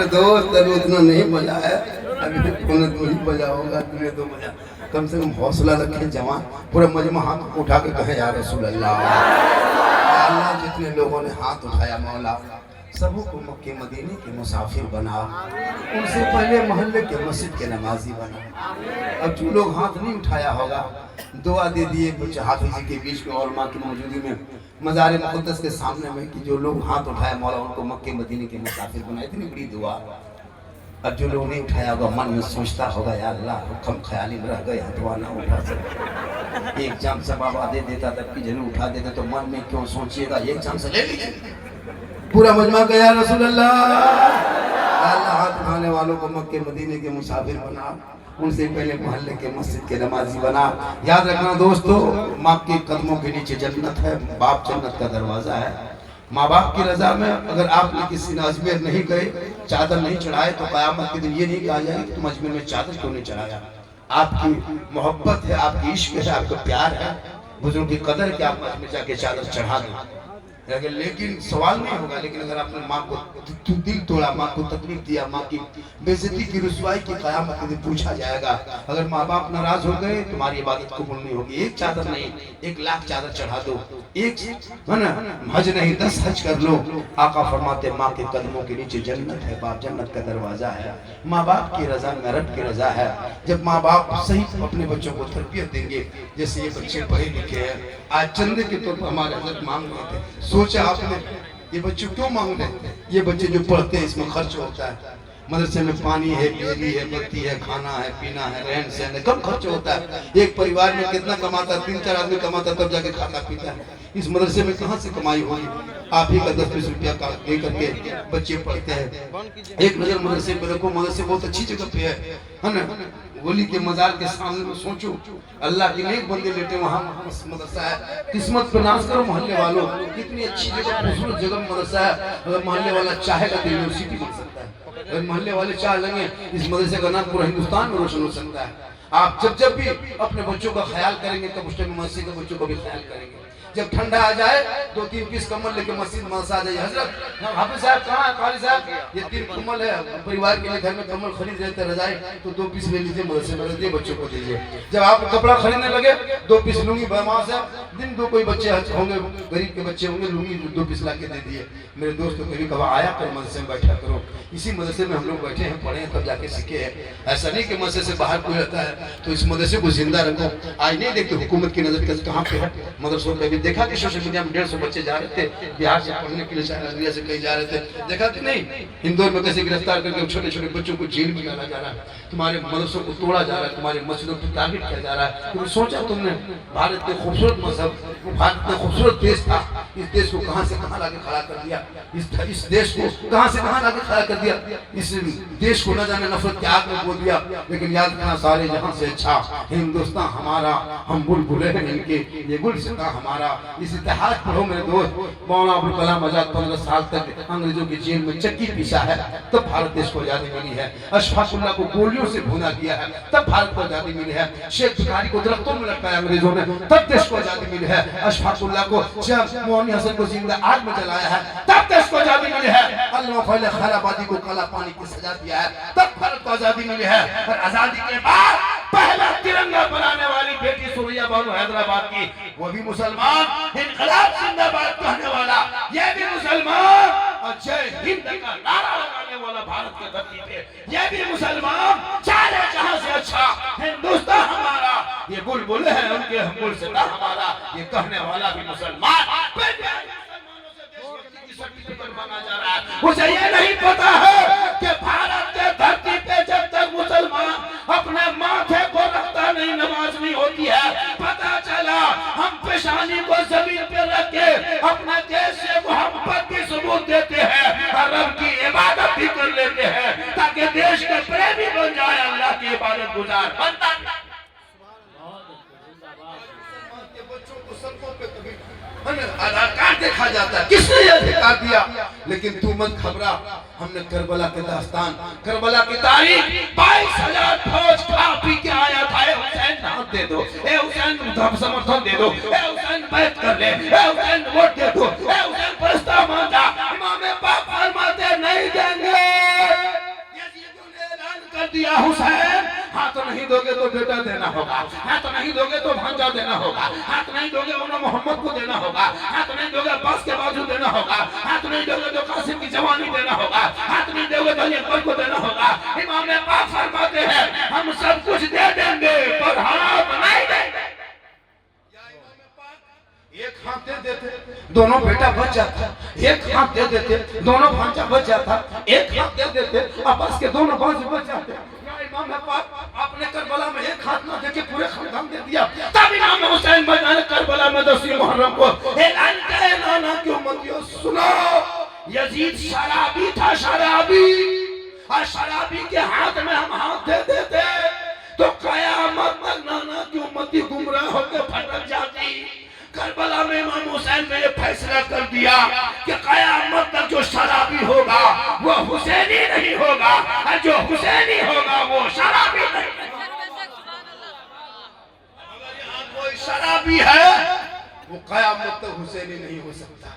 दोस्त अभी उतना नहीं बजा है, अभी तूने तू ही बजा होगा, तूने तो बजा। कम से कम हौसला रखे जवान, पूरा मजमा हाथ उठा के कहे या रसूल अल्लाह। अल्लाह जितने लोगों ने हाथ उठाया मौला सबों को मक्के मदीने के मुसाफिर बना, उनसे पहले मोहल्ले के मस्जिद के नमाजी बना। अब जो लोग हाथ नहीं उठाया होगा दुआ दे दिए कुछ हाफिज जी के बीच में और माँ की मौजूदगी में मज़ार मुक़द्दस के सामने में कि जो लोग हाथ उठाए मौला उनको मक्के मदीने के मुसाफिर बना, इतनी बड़ी दुआ। अब जो लोग नहीं उठाया होगा मन में सोचता होगा यार अल्लाह हुक्म ख्याली में रह गए हथवा ना उठा सकते, एक चांस बाबा दे देता तब की जरूर उठा देते तो मन में क्यों सोचिएगा एक चांस ले लीजिए। पूरा मजमा गया रसूल अल्लाह। अल्लाह हाथ उठाने वालों को मक्के मदीने के मुसाफिर बना, उनसे पहले मोहल्ले के मस्जिद के नमाजी बना। याद रखना दोस्तों, माँ के कदमों के नीचे जन्नत है, बाप जन्नत का दरवाजा है। माँ बाप की रजा में अगर आपने किसी ने अजमेर नहीं गए चादर नहीं चढ़ाए तो क़यामत के दिन ये नहीं कहा जाएगा कि तुम अजमेर में चादर क्यों नहीं चढ़ाया। आपकी मोहब्बत है, आपकी इश्क है, आपका प्यार है, बुजुर्ग की कदर कि आप अजमेर जाके चादर चढ़ा दें। लेकिन सवाल नहीं होगा, लेकिन अगर आपने माँ को दिल तोड़ा, माँ को तकलीफ दिया, माँ की बेइज्जती की रुसवाई की क़यामत के दिन पूछा जाएगा। अगर माँ बाप नाराज हो गए तुम्हारी इबादत कबूल नहीं होगी। एक चादर नहीं 1 लाख चादर चढ़ा दो, एक है ना हज नहीं 10 हज कर लो। आका फरमाते माँ के कदमों के नीचे जन्नत है, बाप जन्नत का दरवाजा है। माँ बाप की रजा में रब की रजा है। जब माँ बाप सही अपने बच्चों को तरबियत देंगे, जैसे ये बच्चे पढ़े लिखे हैं, आज चंदे के तौर पर हमारे हजरत मांग रहे थे, सोचा आपने ये बच्चे क्यों मांग रहे हैं? ये बच्चे जो पढ़ते हैं इसमें खर्च होता है, मदरसे में पानी है, बिजली है, बत्ती है, खाना है, पीना है, रहन सहन है, कम खर्च होता है। एक परिवार में कितना कमाता है? 3-4 आदमी कमाता तब जाके खाता पीता है। इस मदरसे में कहाँ से कमाई होगी? आप ही का 10-20 रुपया का दे करके बच्चे पढ़ते हैं। एक नजर मदरसे पे रखो, मदरसे बहुत अच्छी जगह पे है ना, गोली के मजार के सामने में सोचो अल्लाह के नेक बंदे लेटे वहाँ मदरसा है। किस्मत पे नाज करो मोहल्ले वालों, कितनी अच्छी जगह, खूबसूरत जगह मदरसा है। अगर मोहल्ले वाला चाहेगा तो यूनिवर्सिटी बन सकता है। अगर मोहल्ले वाले चाह लेंगे इस मदरसे का नाम पूरा हिंदुस्तान में रोशन हो सकता है। आप जब भी अपने बच्चों का ख्याल करेंगे तब उस टाइम मस्जिद के बच्चों का भी ख्याल करेंगे। जब ठंडा आ जाए 2-3 पीस कम्बल लेके मस्जिद मदरसा आ जाइए। हजरत हाफिज साहब कहाँ है? काली साहब ये 3 कम्बल है, परिवार के लिए घर में कम्बल खरीद रहे थे रजाई, तो 2 पीस ले लीजिए मदरसे में रख दिए, बच्चों को दीजिए। जब आप कपड़ा खरीदने लगे 2 पीस लूंगी बहमा से दिन 2 कोई बच्चे होंगे गरीब के बच्चे होंगे, लूंगी 2 पीस ला के दे दिए। मेरे दोस्त कभी कभार आया कर मदरसे में बैठा करो, इसी मदरसे में हम लोग बैठे हैं, पढ़े हैं, तब जाके सीखे हैं। ऐसा नहीं कि मदरसे से बाहर कोई रहता है तो इस मदरसे को जिंदा रखो। आज नहीं देखते हुकूमत की नजर कहाँ पे है मदरसों पे। भी देखा कि सोशल मीडिया में 150 बच्चे जा रहे थे बिहार से पढ़ने के लिए, शायद से कहीं जा रहे थे, देखा कि नहीं? इंदौर में कैसे गिरफ्तार करके छोटे छोटे बच्चों को जेल में डाला जा रहा है, तुम्हारे मदरसों को तोड़ा जा रहा है, तुम्हारे मस्जिदों को टारगेट किया जा रहा है। तुमने सोचा तुमने भारत के खूबसूरत मजहब, भारत में खूबसूरत देश था, इस देश को कहाँ से कहाँ लाके खड़ा कर दिया, इस देश को कहाँ से कहाँ लाके खड़ा कर दिया, इस देश को न जाने नफरत के आग में बोल दिया। लेकिन याद रखना सारे जहां से अच्छा हिंदुस्तान हमारा, हम बुलबुले हैं इनके, ये गुलसिता हमारा। इस इतिहास पढ़ो मेरे दोस्त, मौलाना अबुल कलाम आजाद 15 साल तक अंग्रेजों की जेल में चक्की पीसा है, तब भारत देश को आजादी मिली है। अशफाकुल्लाह को गोलियों से भुना किया है, तब भारत को आजादी मिली है। शेख भिखारी को दरख्तों में लटकाया अंग्रेजों ने, तब देश को आजादी मिली है। अशफाकुल्लाह को मोहन हसन को जिंदा आग में जलाया है, तब देश को आजादी मिली है। अल्लाह फैले खैराबादी को काला पानी की सजा दिया है, तब भारत को आजादी मिली है। और आजादी के बाद पहला तिरंगा बनाने वाली बेटी सुरैया बानो हैदराबाद की, वो भी मुसलमान, इनकलाब जिंदाबाद कहने वाला, ये भी मुसलमान, और जय हिंद का नारा लगाने वाला भारत की धरती पे, ये भी मुसलमान। चाहे जहां से अच्छा हिंदुस्तान हमारा, ये बुलबुल है उनके, हम गुलसिता हमारा, ये कहने वाला भी मुसलमान। माना जा रहा है, मुझे ये नहीं पता है कि भारत के धरती पे जब तक मुसलमान अपने माथे को रखता नहीं नमाज नहीं होती है। पता चला हम पेशानी को जमीन पे रख के अपने देश से मोहब्बत की सबूत देते हैं और रब की इबादत भी कर लेते हैं, ताकि देश के प्रेमी बन जाए, अल्लाह की इबादत गुजार बनता। अधिकार देखा जाता है, किसने ये अधिकार दिया? लेकिन तू मत घबरा, हमने करबला के दास्तान, करबला की तारीख, 22,000 फौज खा पी के आया था। ए हुसैन नाम दे दो, ए हुसैन समर्थन दे दो, ए हुसैन बैत कर ले, ए हुसैन वोट दे दो, ए हुसैन प्रस्ताव मान जा। इमाम बाप फरमाते नहीं देंगे। दोगे तो बेटा देना होगा, हाथ नहीं दोगे तो भांजा देना होगा, हाथ नहीं दोगे उन्हें मोहम्मद को देना होगा, हाथ नहीं दोगे अब्बास के बाजू देना होगा, हाथ नहीं दोगे तो कासिम की जवानी देना होगा, हाथ नहीं दोगे तो अकबर को देना होगा। इमाम पाक फरमाते हैं हम सब कुछ दे देंगे पर हाथ नहीं देंगे। एक हाथ दे देते दोनों बेटा बच जाता, एक हाथ दे देते दोनों भांजा बच जाता, एक हाथ दे देते अब्बास के दोनों बाजू बच जाते। इमाम पाक आपने करबला में एक हाथ ना देके पूरे खानदान दे दिया। तब इमाम हुसैन मैदान करबला में 10 मुहर्रम को ऐलान किया, नाना की उम्मतियों सुनो, यजीद शराबी था, शराबी, और शराबी के हाथ में हम हाथ दे देते तो कयामत तक नाना की उम्मती गुमराह होकर भटक जाती। करबला में इमाम हुसैन ने यह फैसला कर दिया कि कयामत तक जो शराबी होगा वो हुसैनी नहीं होगा, और जो हुसैनी होगा वो शराबी नहीं। अगर यहाँ कोई शराबी है वो कयामत तक हुसैनी नहीं हो सकता।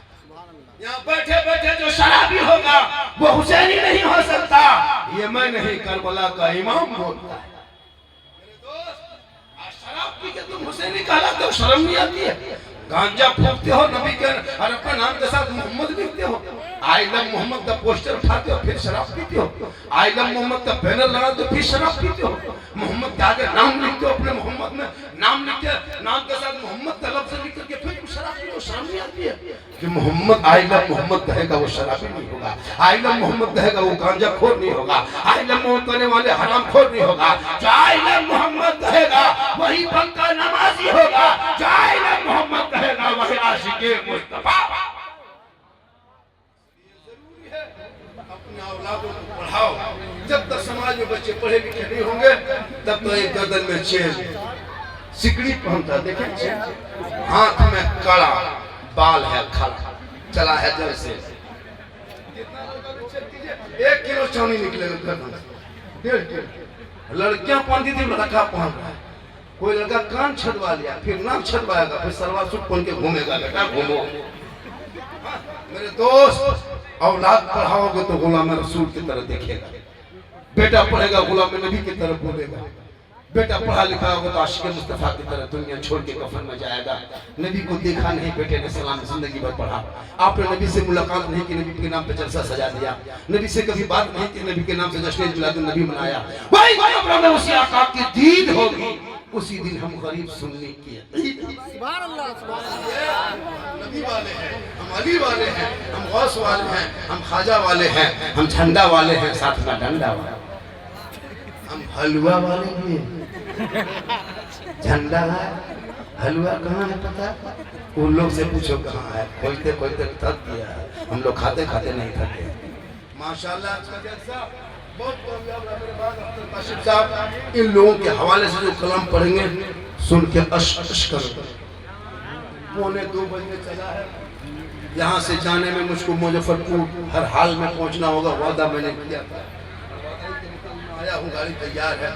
यहाँ बैठे बैठे जो शराबी होगा वो हुसैनी नहीं हो सकता। ये मैं नहीं, करबला का इमाम बोलता है। मेरे दोस्त, शराब पी के तुम हुसैनी कहलाते हो, शर्म नहीं आती है? गांजा फूकते हो नबी के और अपने नाम के साथ मोहम्मद लिखते हो, आई लव मोहम्मद का पोस्टर उठाते हो, फिर शराब पीते हो। आई लव मोहम्मद का बैनर लगाते हो, फिर शराब पीते हो। मोहम्मद के आगे नाम लिखते हो, अपने मोहम्मद में नाम लिखते, नाम के साथ मोहम्मद का लफ्ज लिख करके फिर तुम शराब पीते हो। शर्म नहीं आती है? कि मोहम्मद आई लव मोहम्मद कहेगा वो शराबी नहीं होगा, आई लव मोहम्मद कहेगा वो गांजा खोर नहीं होगा, आई लव मोहम्मद कहने वाले हराम खोर नहीं होगा। जो आई लव मोहम्मद कहेगा वही पक्का नमाजी होगा, जो आई लव मोहम्मद कहेगा वही आशिके मुस्तफा। जरूरी है अपने औलादों को पढ़ाओ। जब तक समाज में बच्चे पढ़े लिखे नहीं होंगे तब तो एक गर्दन में चेन सिकड़ी पहनता, देखें चेन, हाथ में कड़ा, बाल है खड़ा, चला है जल से 1 किलो चौनी निकलेगा गर्दन से, 1.5 किलो। लड़कियां पहनती थी, लड़का पहन रहा है। कोई लड़का कान छदवा लिया, फिर नाक छदवाएगा, फिर सलवार सूट पहन के घूमेगा। बेटा घूमो। मेरे दोस्त, औलाद पढ़ाओगे तो गुलाम रसूल की तरह देखेगा, बेटा पढ़ेगा गुलाम नबी की तरह बोलेगा, बेटा पढ़ा लिखा होगा तो आशिक मुस्तफा की तरह दुनिया छोड़ के कफन में जाएगा। नबी को देखा नहीं, बेटे ने सलाम जिंदगी भर पढ़ा। आपने नबी से मुलाकात नहीं की, नबी के नाम पे जलसा सजा दिया। नबी से कभी बात नहीं की, नबी के नाम से जश्न मिलादुन नबी मनाया। भाई भाई उसी आका की दीद होगी, उसी दिन हम गरीब सुन्नी की सुभान अल्लाह, नबी वाले हैं, हम अली वाले हैं, हम गौस वाले हैं, हम ख्वाजा वाले हैं, हम झंडा वाले हैं, साथ में डंडा वाले, हम हलवा वाले भी हैं। झंडा है, हलवा कहाँ है पता? उन लोग से पूछो कहाँ है। खोलते खोलते थक गया, हम लोग खाते खाते नहीं थके। माशाल्लाह बहुत काशिफ साहब, इन लोगों के हवाले से जो कलाम पढ़ेंगे सुन के अश करो। 1:45 बजे चला है, यहाँ से जाने में मुझको मुजफ्फरपुर हर हाल में पहुँचना होगा, वादा मैंने किया था। आया हूँ, गाड़ी तैयार है।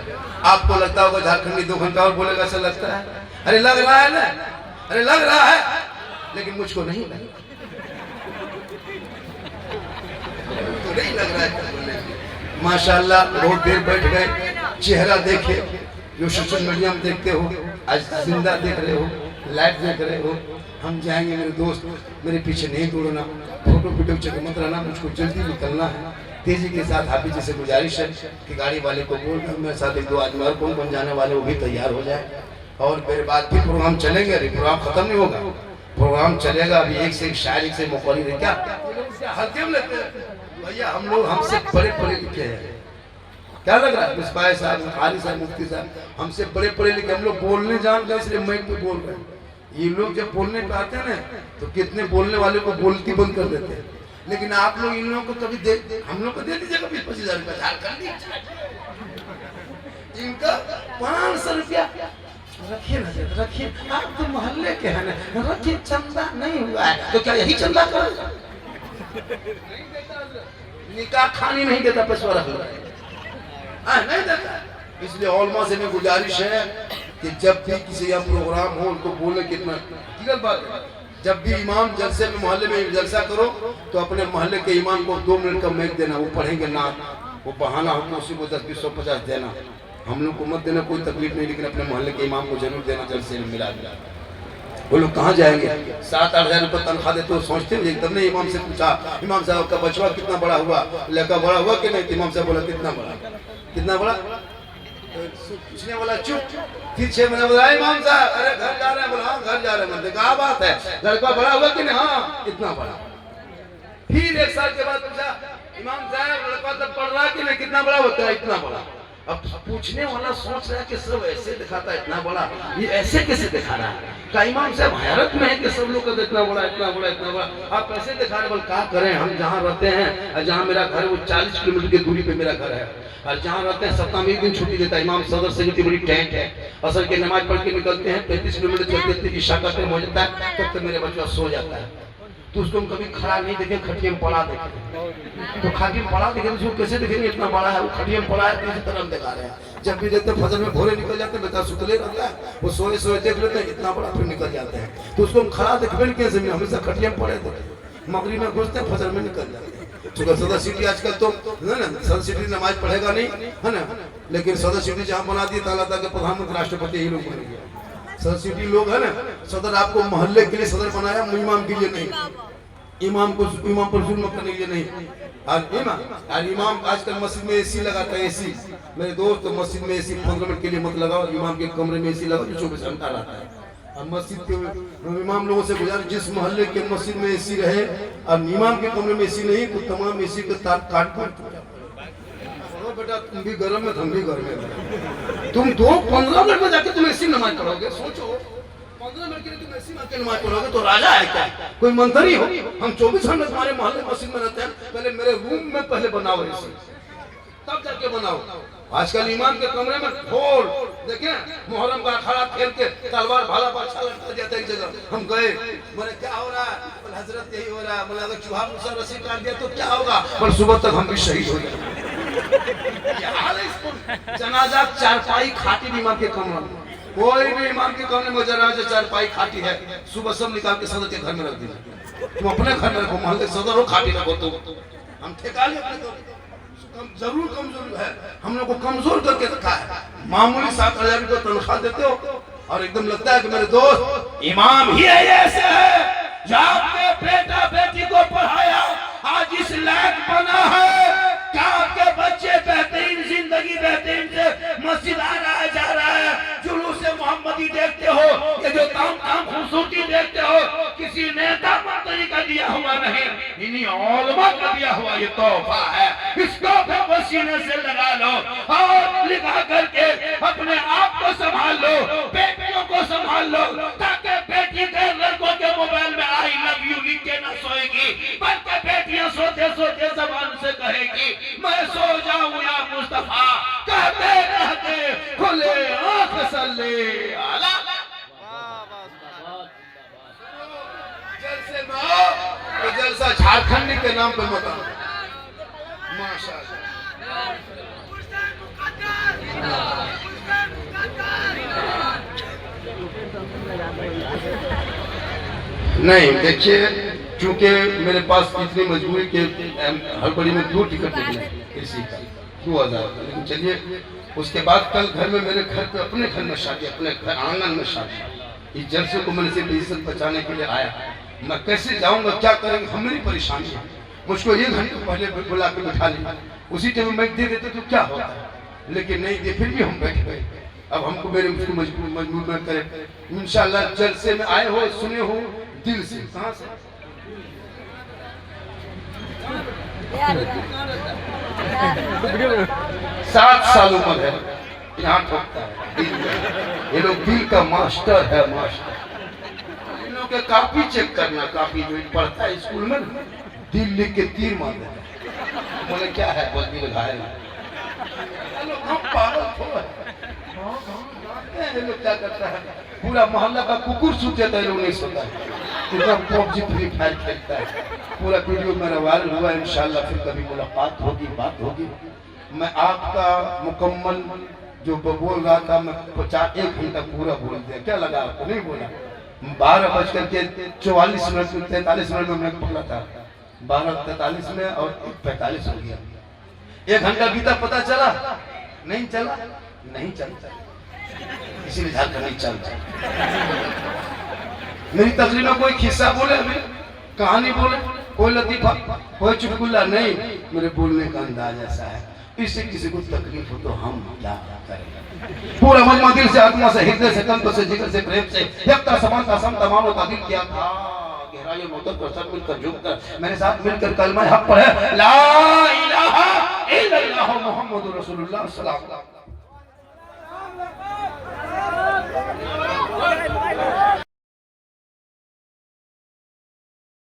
आपको लगता होगा झारखंडी 2 घंटा और बोलेगा, ऐसा लगता है? अरे लग रहा है ना, अरे लग रहा है, लेकिन मुझको नहीं लग तो नहीं लग रहा है। माशाल्लाह बहुत देर बैठ गए, चेहरा देखे जो सोशल मीडिया में देखते हो, आज जिंदा देख रहे हो, लाइव देख रहे हो। हम जाएंगे मेरे दोस्त, मेरे पीछे नहीं दौड़ना, फोटो वीडियो चेक मत रहना, मुझको जल्दी निकलना है। तेजी के साथ हाफिज जी से गुजारिश है कि गाड़ी वाले को बोल रहा हूँ, मेरे साथ 1-2 आदमी और कौन बन जाने वाले वो भी तैयार हो जाए। और मेरे बाद फिर प्रोग्राम चलेंगे, अरे प्रोग्राम खत्म नहीं होगा, प्रोग्राम चलेगा। अभी एक से एक शायर, एक से मुकर्री है। क्या हल्के में लेते हैं भैया? हम लोग हमसे बड़े पढ़े लिखे हैं। क्या लग रहा है? मिसबाह साहब, खाली साहब, मुफ्ती साहब हमसे बड़े पढ़े लिखे, हम लोग बोलने जान गए इसलिए माइक पे बोल रहे हैं। ये लोग जब बोलने पे आते हैं ना तो कितने बोलने वाले को बोलती बंद कर देते हैं। लेकिन आप लोग इन लोगों को कभी दे, हम लोग को दे दीजिएगा 20-25 हज़ार झारखंडी, इनका 500 रुपया रखिए ना, रखिए। आप तो मोहल्ले के हैं ना, रखिए, चंदा नहीं हुआ है तो क्या यही चंदा करेगा? निकाह खानी नहीं देता, पेशवा रख नहीं देता। इसलिए औलमा से मैं गुजारिश है कि जब भी किसी यहाँ प्रोग्राम हो उनको बोले, कितना हकीकत बात है, जब भी इमाम जलसे में मोहल्ले में जलसा करो तो अपने मोहल्ले के इमाम को 2 मिनट का मैच देना, वो पढ़ेंगे ना, वो बहाना होता है, उसी को 10, 20, 150 देना। हम लोग को मत देना कोई तकलीफ नहीं, लेकिन अपने मोहल्ले के इमाम को जरूर देना, जल्द से मिला दिया। वो लोग कहाँ जाएंगे? 7-8 हज़ार रुपये तनख्वाह देते हो, सोचते हैं। एकदम ने इमाम से पूछा, इमाम साहब का बचवा कितना बड़ा हुआ? लड़का बड़ा हुआ कि नहीं? इमाम साहब बोला कितना बड़ा, कितना बड़ा? पूछने वाला चुप। फिर 6 महीने बोला इमाम साहब, अरे घर जा रहे हैं? बोला हाँ घर जा रहे हैं। मतलब क्या बात है, लड़का बड़ा हुआ कि नहीं? हाँ इतना बड़ा। फिर 1 साल के बाद पूछा, इमाम साहब लड़का तब पढ़ रहा कि नहीं? कितना बड़ा होता है? इतना बड़ा। अब पूछने वाला सोच रहा है कि सब ऐसे दिखाता है इतना बड़ा, ये ऐसे कैसे दिखा रहा है? का इमाम साहब हैरत में है कि सब लोग कहते इतना बड़ा इतना बड़ा इतना बड़ा, आप कैसे दिखा रहे? बोल क्या करें, हम जहाँ रहते हैं, जहाँ मेरा घर वो 40 किलोमीटर की दूरी पे मेरा घर है, और जहाँ रहते हैं सप्ताह में 1 दिन छुट्टी देता है इमाम। सदर से इतनी बड़ी टेंट है, असर की नमाज पढ़ के निकलते हैं, 35 किलोमीटर चलते थे, ईशा का टाइम हो जाता है, तब तक मेरे बच्चा सो जाता है। तो उसको हम कभी खड़ा नहीं देखे, खटिया में पड़ा देखे। तो खटिया में पड़ा देखे उसको कैसे देखेंगे? इतना बड़ा है वो, खटिया में पड़ा है, किसी तरह दिखा रहे हैं। जब भी देखते फजर में भोरे निकल जाते हैं, बेटा सुतले रहता है, वो सोए सोए देख लेते हैं इतना बड़ा, फिर निकल जाते हैं। तो उसको हम खड़ा देखबे नहीं कैसे? हमेशा खटिया में पड़े थे, मगरिब में घुसते हैं, फजर में निकल जाते हैं। चूंकि सदर सिटी आजकल तो है ना, सदर सिटी नमाज पढ़ेगा नहीं है ना, लेकिन सदर सिटी जहाँ बना दी ताला के प्रधानमंत्री राष्ट्रपति यही लोग बन गया। सदर सिटी लोग है ना, सदर आपको मोहल्ले के लिए सदर बनाया, इमाम के लिए नहीं, इमाम पर जुल्म करने के लिए नहीं। और इमाम आजकल मस्जिद में एसी लगाता है, एसी। मेरे दोस्त मस्जिद में एसी 15 मिनट के लिए मत लगाओ, इमाम के कमरे में एसी लगाओ जो 24 घंटा रहता है। और मस्जिद के इमाम लोगों से गुजारिश, जिस मोहल्ले के मस्जिद में एसी रहे और इमाम के कमरे में एसी नहीं, तो तमाम एसी के तार काट बेटा, तुम भी गर्म में, हम भी गर्म में। तुम 15 मिनट में जाके तुम एसी नमाज पढ़ोगे? सोचो 15 मिनट के लिए तुम ऐसी माँ नमाज पढ़ोगे तो राजा है क्या? कोई मंत्री हो? हम 24 घंटे तुम्हारे मोहल्ले मस्जिद में रहते हैं, पहले मेरे रूम में पहले बनाओ ऐसी, तब जाके बनाओ। आजकल इमाम के कमरे में खोल देखें, मुहर्रम का अखाड़ा खेल के तलवार भाला पर अच्छा लटका जाता है। एक जगह हम गए, बोले क्या हो रहा है? बोले हजरत यही हो रहा है। बोले अगर चूहा मुसा रस्सी काट दिया तो क्या होगा? पर सुबह तक हम भी शहीद हो जाएंगे। क्या हाल है इसको? जनाजा चारपाई खाटी इमाम के कमरे में, कोई भी इमाम के कमरे में जनाजा चारपाई खाटी है, सुबह सब निकाल के सदर के घर में रख दीजिए। तुम अपने घर में रखो, मोहल्ले सदर हो खाटी रखो। तो हम ठेका लिए जरूर कमजोर है, हम लोग को कमजोर करके रखा है। मामूली 7,000 रुपये तनख्वाह देते हो और एकदम लगता है कि मेरे दोस्त इमाम ही ऐसे है जो आपके बेटा बेटी को पढ़ाया, आज इस लायक बना है क्या आपके बच्चे बेहतरीन जिंदगी बेहतरीन से मस्जिद आ रहा है, जा रहा है, जुलूस मोहम्मदी देखते हो, ये जो ताम खूबसूरती देखते हो, किसी नेता मंत्री का दिया हुआ नहीं, इन्हीं उलमा का दिया हुआ ये तोहफा है। इसको पसीने से लगा लो और लिखा करके अपने आप को संभाल लो, बेटियों को संभाल लो, ताकि बेटी के लड़कों के मोबाइल में आई लव यू लिख के न सोएगी, बल्कि बेटियां सोते सोते जबान से कहेगी मैं सो जाऊं या मुस्तफा, कहते कहते खुले आंख सल्ले आला। जलसे में आओ तो जलसा झारखंडी के नाम पे मत आओ। माशाअल्लाह। नहीं देखिए, क्योंकि मेरे पास इतनी मजबूरी के हड़बड़ी में 2 टिकट निकले इसी का 2000। लेकिन चलिए, उसके बाद कल घर में मेरे घर पे अपने घर में शादी, अपने घर आंगन में शादी। इस जलसे को मैंने सिर्फ इज्जत बचाने के लिए आया। मैं कैसे जाऊंगा, क्या करेंगे, हम मेरी परेशानी है। मुझको 1 घंटे पहले बुला के बिठा लिया, उसी टाइम मैं दे देते तो क्या होता, लेकिन नहीं दे, फिर भी हम बैठ गए। अब हमको मेरे उसको मजबूर न करें। इंशाल्लाह जलसे में आए हो, सुने हो दिल से। कहाँ से? 7 साल उम्र है, यहाँ ठोकता है। ये लोग दिल का मास्टर है, मास्टर। इन लोग के कापी चेक करना, कापी जो पढ़ता है स्कूल में, दिल लिख के तीर मार देता। बोले क्या है? बोल दिल घायल। लोग क्या करता है, पूरा मोहल्ला का कुकुर सूख जाता है, लोग नहीं सोता है, पबजी फ्री फायर खेलता है। पूरा वीडियो मेरा वायरल हुआ। इंशाल्लाह फिर कभी मुलाकात होगी, बात होगी। मैं आपका मुकम्मल जो बोल रहा था, मैं 1 घंटा पूरा बोल दिया। क्या लगा आपको? नहीं बोला। 12:44 43 मिनट में मैं पकड़ा था, 12:43 में और 45 हो गया। 1 घंटा बीता, पता चला नहीं चला। नहीं चलता, इसीलिए झारखंड नहीं चलता। मेरी तकरीर में कोई किस्सा बोले, कहानी बोले, कोई लतीफा, कोई चुटकुला नहीं, मेरे बोलने का अंदाज ऐसा है। इससे किसी को तकलीफ हो तो हम क्या करें? पूरा मन दिल से, आत्मा से, हृदय से, तंत्र से, जिगर से, प्रेम से, यक्ता समानता सम तमाम का दिल किया था। गहराई मोहब्बत पर सब मिलकर झुककर मेरे साथ मिलकर कलमा हक पढ़े, ला इलाहा इल्लल्लाह मुहम्मदुर रसूलुल्लाह सल्लल्लाहु अलैहि वसल्लम।